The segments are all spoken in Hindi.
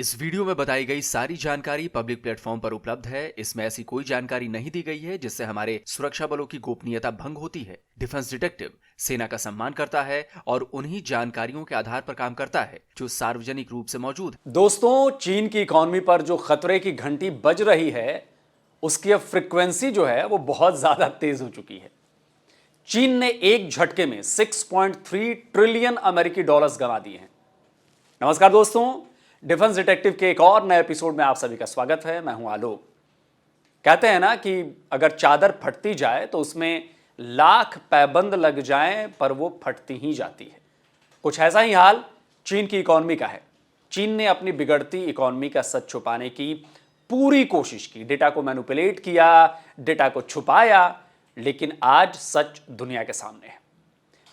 इस वीडियो में बताई गई सारी जानकारी पब्लिक प्लेटफॉर्म पर उपलब्ध है। इसमें ऐसी कोई जानकारी नहीं दी गई है जिससे हमारे सुरक्षा बलों की गोपनीयता भंग होती है। डिफेंस डिटेक्टिव सेना का सम्मान करता है और उन्हीं जानकारियों के आधार पर काम करता है जो सार्वजनिक रूप से मौजूद है। दोस्तों, चीन की इकॉनमी पर जो खतरे की घंटी बज रही है, उसकी अब फ्रीक्वेंसी जो है वो बहुत ज्यादा तेज हो चुकी है। चीन ने एक झटके में 6.3 ट्रिलियन अमेरिकी डॉलर्स गंवा दिए हैं। नमस्कार दोस्तों, डिफेंस डिटेक्टिव के एक और नए एपिसोड में आप सभी का स्वागत है। मैं हूं आलोक। कहते हैं ना कि अगर चादर फटती जाए तो उसमें लाख पैबंद लग जाएं पर वो फटती ही जाती है। कुछ ऐसा ही हाल चीन की इकॉनमी का है। चीन ने अपनी बिगड़ती इकॉनमी का सच छुपाने की पूरी कोशिश की, डेटा को मैनिपुलेट किया, डेटा को छुपाया, लेकिन आज सच दुनिया के सामने है।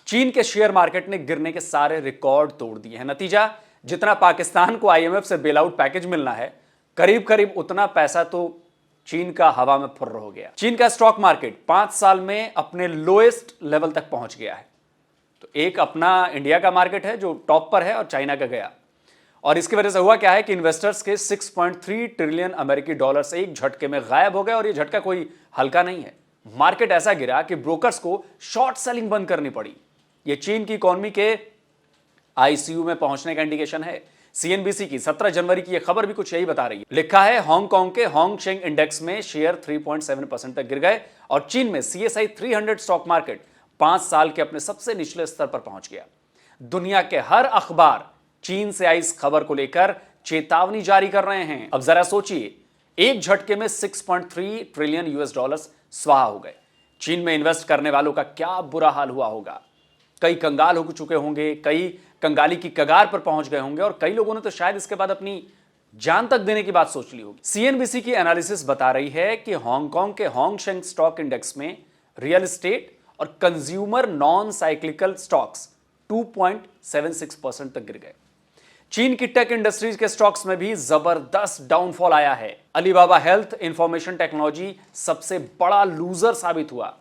चीन के शेयर मार्केट ने गिरने के सारे रिकॉर्ड तोड़ दिए हैं। नतीजा, जितना पाकिस्तान को आईएमएफ से बेल आउट पैकेज मिलना है, करीब करीब उतना पैसा तो चीन का हवा में फुर्र हो गया। चीन का स्टॉक मार्केट 5 साल में अपने लोएस्ट लेवल तक पहुंच गया है। तो एक अपना इंडिया का मार्केट है जो टॉप पर है और चाइना का गया। और इसकी वजह से हुआ क्या है कि इन्वेस्टर्स के 6.3 ट्रिलियन अमेरिकी डॉलर्स एक झटके में गायब हो गए। और यह झटका कोई हल्का नहीं है। मार्केट ऐसा गिरा कि ब्रोकर्स को शॉर्ट सेलिंग बंद करनी पड़ी। यह चीन की इकॉनमी के आईसीयू में पहुंचने का इंडिकेशन है। सीएनबीसी की 17 जनवरी की यह खबर भी कुछ यही बता रही है। लिखा है, हांगकांग के होंग शेंग इंडेक्स में शेयर 3.7% तक गिर गए और चीन में सीएसआई 300 स्टॉक मार्केट 5 साल के अपने सबसे निचले स्तर पर पहुंच गया। दुनिया के हर अखबार चीन से आई इस खबर को लेकर चेतावनी जारी कर रहे हैं। अब जरा सोचिए, एक झटके में 6.3 ट्रिलियन यूएस डॉलर्स स्वाहा हो गए। चीन में इन्वेस्ट करने वालों का क्या बुरा हाल हुआ होगा। कई कंगाल हो चुके होंगे, कई कंगाली की कगार पर पहुंच गए होंगे और कई लोगों ने तो शायद इसके बाद अपनी जान तक देने की बात सोच ली होगी। सीएनबीसी की एनालिसिस बता रही है कि हांगकांग के होंग शेंग स्टॉक इंडेक्स में रियल एस्टेट और कंज्यूमर नॉन साइक्लिकल स्टॉक्स 2.76% तक गिर गए। चीन की टेक इंडस्ट्रीज के स्टॉक्स में भी जबरदस्त डाउनफॉल आया है। अलीबाबा हेल्थ इंफॉर्मेशन टेक्नोलॉजी सबसे बड़ा लूजर साबित हुआ।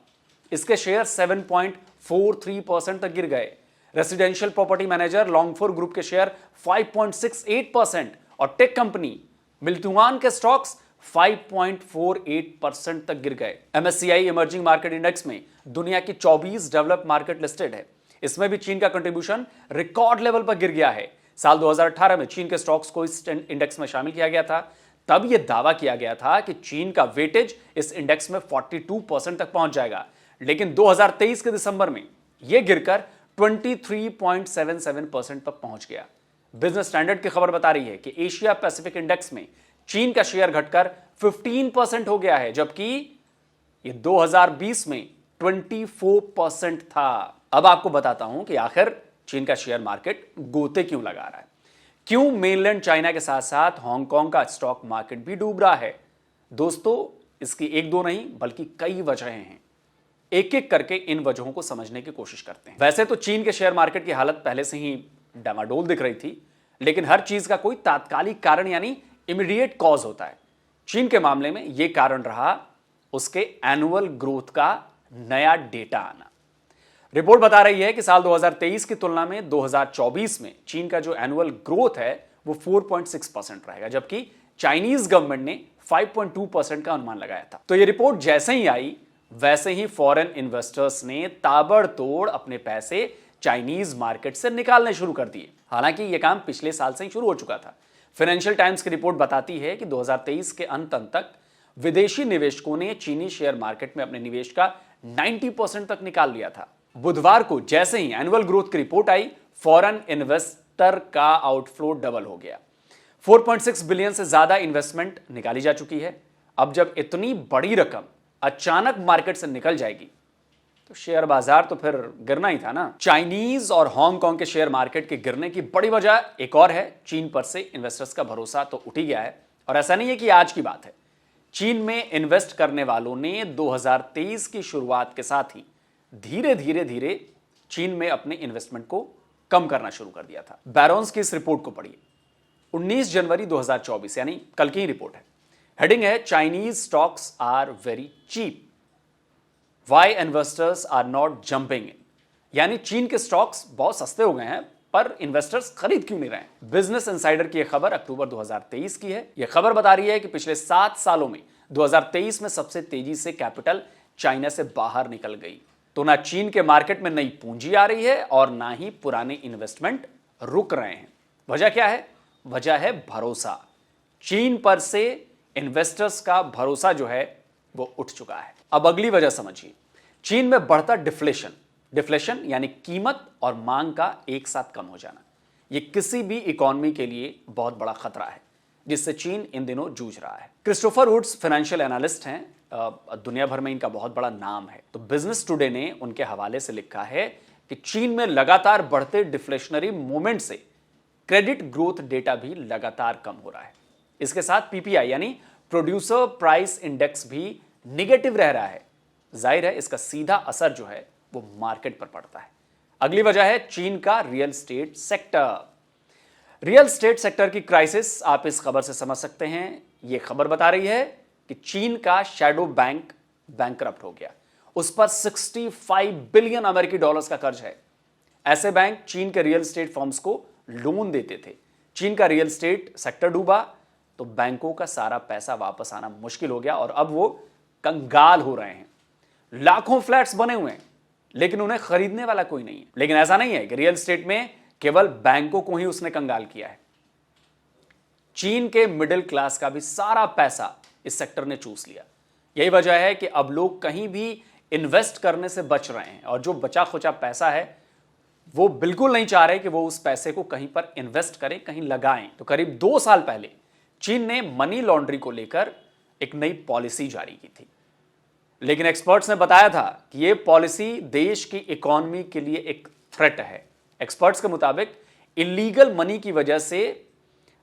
इसके शेयर 7.43% तक गिर गए। रेसिडेंशियल प्रॉपर्टी मैनेजर लॉन्गफोर ग्रुप के शेयर 5.68% और टेक कंपनी मिल्टुआन के स्टॉक्स 5.48% तक गिर गए। एमएससीआई इमर्जिंग मार्केट इंडेक्स में दुनिया की 24 डेवलप्ड मार्केट लिस्टेड है। इसमें भी चीन का कंट्रीब्यूशन रिकॉर्ड लेवल पर गिर गया है। साल 2018 में चीन के स्टॉक्स को इस इंडेक्स में शामिल किया गया था। तब यह दावा किया गया था कि चीन का वेटेज इस इंडेक्स में 42% तक पहुंच जाएगा, लेकिन 2023 के दिसंबर में यह गिरकर 23.77% तक पहुंच गया। बिजनेस स्टैंडर्ड की खबर बता रही है कि एशिया पैसिफिक इंडेक्स में चीन का शेयर घटकर 15% हो गया है, जबकि यह 2020 में 24% था। अब आपको बताता हूं कि आखिर चीन का शेयर मार्केट गोते क्यों लगा रहा है, क्यों मेनलैंड चाइना के साथ साथ हांगकांग का स्टॉक मार्केट भी डूब रहा है। दोस्तों, इसकी एक दो नहीं बल्कि कई वजहें हैं। एक एक करके इन वजहों को समझने की कोशिश करते हैं। वैसे तो चीन के शेयर मार्केट की हालत पहले से ही डामाडोल दिख रही थी, लेकिन हर चीज का कोई तात्कालिक कारण यानी इमीडिएट कॉज होता है। चीन के मामले में यह कारण रहा उसके एनुअल ग्रोथ का नया डेटा आना। रिपोर्ट बता रही है कि साल 2023 की तुलना में 2024 में चीन का जो एनुअल ग्रोथ है वो 4.6% रहेगा, जबकि चाइनीज गवर्नमेंट ने 5.2% का अनुमान लगाया था। तो ये रिपोर्ट जैसे ही आई वैसे ही फॉरेन इन्वेस्टर्स ने ताबड़तोड़ अपने पैसे चाइनीज मार्केट से निकालने शुरू कर दिए। हालांकि यह काम पिछले साल से ही शुरू हो चुका था। फाइनेंशियल टाइम्स की रिपोर्ट बताती है कि 2023 के अंत तक विदेशी निवेशकों ने चीनी शेयर मार्केट में अपने निवेश का 90% तक निकाल लिया था। बुधवार को जैसे ही एनुअल ग्रोथ की रिपोर्ट आई, फॉरेन इन्वेस्टर का आउटफ्लो डबल हो गया। 4.6 बिलियन से ज्यादा इन्वेस्टमेंट निकाली जा चुकी है। अब जब इतनी बड़ी रकम अचानक मार्केट से निकल जाएगी तो शेयर बाजार तो फिर गिरना ही था ना। चाइनीज और हांगकांग के शेयर मार्केट के गिरने की बड़ी वजह एक और है। चीन पर से इन्वेस्टर्स का भरोसा तो उठ ही गया है। और ऐसा नहीं है कि आज की बात है। चीन में इन्वेस्ट करने वालों ने 2023 की शुरुआत के साथ ही धीरे धीरे चीन में अपने इन्वेस्टमेंट को कम करना शुरू कर दिया था। बैरोन्स की इस रिपोर्ट को पढ़िए। 19 जनवरी 2024 यानी कल की ही रिपोर्ट है। हेडिंग है, Chinese stocks are very cheap, why investors are not jumping in. यानी चीन के स्टॉक्स बहुत सस्ते हो गए हैं, पर इन्वेस्टर्स खरीद क्यों नहीं रहे हैं? बिजनेस इनसाइडर की यह खबर अक्टूबर 2023 की है। यह खबर बता रही है कि पिछले 7 सालों में 2023 में सबसे तेजी से कैपिटल चाइना से बाहर निकल गई। तो ना चीन के मार्केट में नई पूंजी आ रही है और ना ही पुराने इन्वेस्टमेंट रुक रहे हैं। वजह क्या है? वजह है भरोसा। चीन पर से इन्वेस्टर्स का भरोसा जो है वो उठ चुका है। अब अगली वजह समझिए। चीन में बढ़ता डिफ्लेशन यानी कीमत और मांग का एक साथ कम हो जाना, यह किसी भी इकोनॉमी के लिए बहुत बड़ा खतरा है, जिससे चीन इन दिनों जूझ रहा है। क्रिस्टोफर वुड्स फाइनेंशियल एनालिस्ट हैं, दुनिया भर में इनका बहुत बड़ा नाम है। तो बिजनेस टुडे ने उनके हवाले से लिखा है कि चीन में लगातार बढ़ते डिफ्लेशनरी मूवमेंट से क्रेडिट ग्रोथ डेटा भी लगातार कम हो रहा है। इसके साथ पीपीआई यानी प्रोड्यूसर प्राइस इंडेक्स भी निगेटिव रह रहा है। जाहिर है इसका सीधा असर जो है वो मार्केट पर पड़ता है। अगली वजह है चीन का real estate sector. Real estate sector की क्राइसिस आप इस खबर से समझ सकते हैं। यह खबर बता रही है कि चीन का शैडो बैंक बैंकरप्ट हो गया। उस पर 65 बिलियन अमेरिकी डॉलर्स का कर्ज है। ऐसे बैंक चीन के रियल एस्टेट फर्म्स को लोन देते थे। चीन का रियल एस्टेट सेक्टर डूबा तो बैंकों का सारा पैसा वापस आना मुश्किल हो गया और अब वो कंगाल हो रहे हैं। लाखों फ्लैट्स बने हुए हैं लेकिन उन्हें खरीदने वाला कोई नहीं है। लेकिन ऐसा नहीं है कि रियल एस्टेट में केवल बैंकों को ही उसने कंगाल किया है। चीन के मिडिल क्लास का भी सारा पैसा इस सेक्टर ने चूस लिया। यही वजह है कि अब लोग कहीं भी इन्वेस्ट करने से बच रहे हैं और जो बचा खुचा पैसा है वो बिल्कुल नहीं चाह रहे कि वो उस पैसे को कहीं पर इन्वेस्ट करें, कहीं लगाएं। तो करीब 2 साल पहले चीन ने मनी लॉन्ड्री को लेकर एक नई पॉलिसी जारी की थी, लेकिन एक्सपर्ट्स ने बताया था कि यह पॉलिसी देश की इकोनॉमी के लिए एक थ्रेट है। एक्सपर्ट्स के मुताबिक इलीगल मनी की वजह से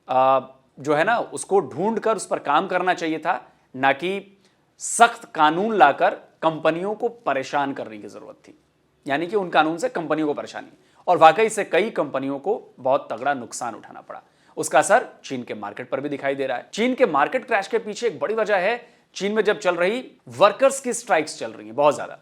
जो है ना उसको ढूंढकर उस पर काम करना चाहिए था, ना कि सख्त कानून लाकर कंपनियों को परेशान करने की जरूरत थी। यानी कि उन कानून से कंपनियों को परेशानी, और वाकई से कई कंपनियों को बहुत तगड़ा नुकसान उठाना पड़ा। उसका असर चीन के मार्केट पर भी दिखाई दे रहा है। चीन के मार्केट क्रैश के पीछे एक बड़ी वजह है चीन में जब चल रही वर्कर्स की स्ट्राइक्स चल रही हैं बहुत ज्यादा।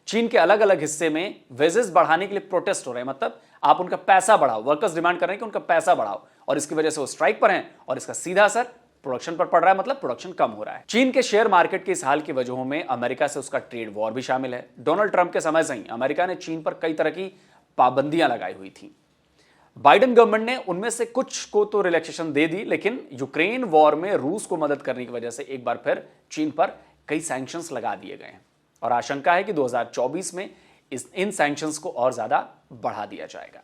चीन के अलग अलग हिस्से में वेजेस बढ़ाने के लिए प्रोटेस्ट हो रहे हैं, मतलब आप उनका पैसा बढ़ाओ। वर्कर्स डिमांड कर रहे हैं कि उनका पैसा बढ़ाओ और इसकी वजह से वो स्ट्राइक पर हैं और इसका सीधा असर प्रोडक्शन पर पड़ रहा है, मतलब प्रोडक्शन कम हो रहा है। चीन के शेयर मार्केट के इस हाल की वजहों में अमेरिका से उसका ट्रेड वॉर भी शामिल है। डोनाल्ड ट्रंप के समय से ही अमेरिका ने चीन पर कई तरह की पाबंदियां लगाई हुई थी। बाइडेन गवर्नमेंट ने उनमें से कुछ को तो रिलैक्सेशन दे दी, लेकिन यूक्रेन वॉर में रूस को मदद करने की वजह से एक बार फिर चीन पर कई सैंक्शंस लगा दिए गए हैं और आशंका है कि 2024 में इन सैंक्शंस को और ज्यादा बढ़ा दिया जाएगा।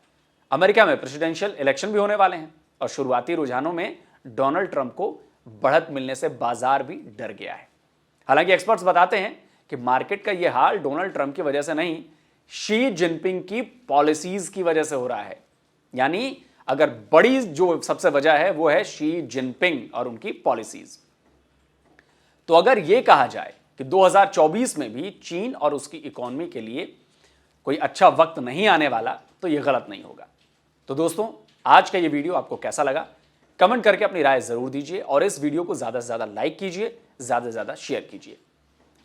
अमेरिका में प्रेसिडेंशियल इलेक्शन भी होने वाले हैं और शुरुआती रुझानों में डोनाल्ड ट्रंप को बढ़त मिलने से बाजार भी डर गया है। हालांकि एक्सपर्ट्स बताते हैं कि मार्केट का यह हाल डोनाल्ड ट्रंप की वजह से नहीं, शी जिनपिंग की पॉलिसीज की वजह से हो रहा है। यानी अगर बड़ी जो सबसे वजह है वो है शी जिनपिंग और उनकी पॉलिसीज। तो अगर यह कहा जाए कि 2024 में भी चीन और उसकी इकोनॉमी के लिए कोई अच्छा वक्त नहीं आने वाला, तो यह गलत नहीं होगा। तो दोस्तों, आज का यह वीडियो आपको कैसा लगा कमेंट करके अपनी राय जरूर दीजिए और इस वीडियो को ज्यादा से ज्यादा लाइक कीजिए, ज्यादा से ज्यादा शेयर कीजिए।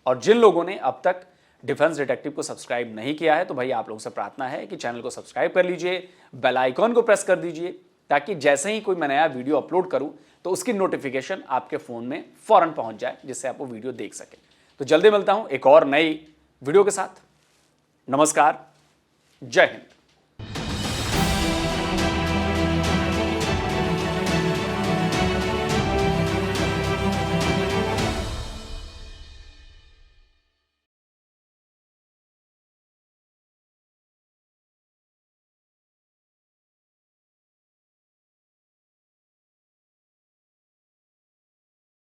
और जिन लोगों ने अब तक डिफेंस डिटेक्टिव को सब्सक्राइब नहीं किया है तो भाई आप लोगों से प्रार्थना है कि चैनल को सब्सक्राइब कर लीजिए, बेल आइकॉन को प्रेस कर दीजिए, ताकि जैसे ही कोई मैं नया वीडियो अपलोड करूं तो उसकी नोटिफिकेशन आपके फोन में फौरन पहुंच जाए, जिससे आप वो वीडियो देख सकें। तो जल्दी मिलता हूं एक और नई वीडियो के साथ। नमस्कार, जय हिंद।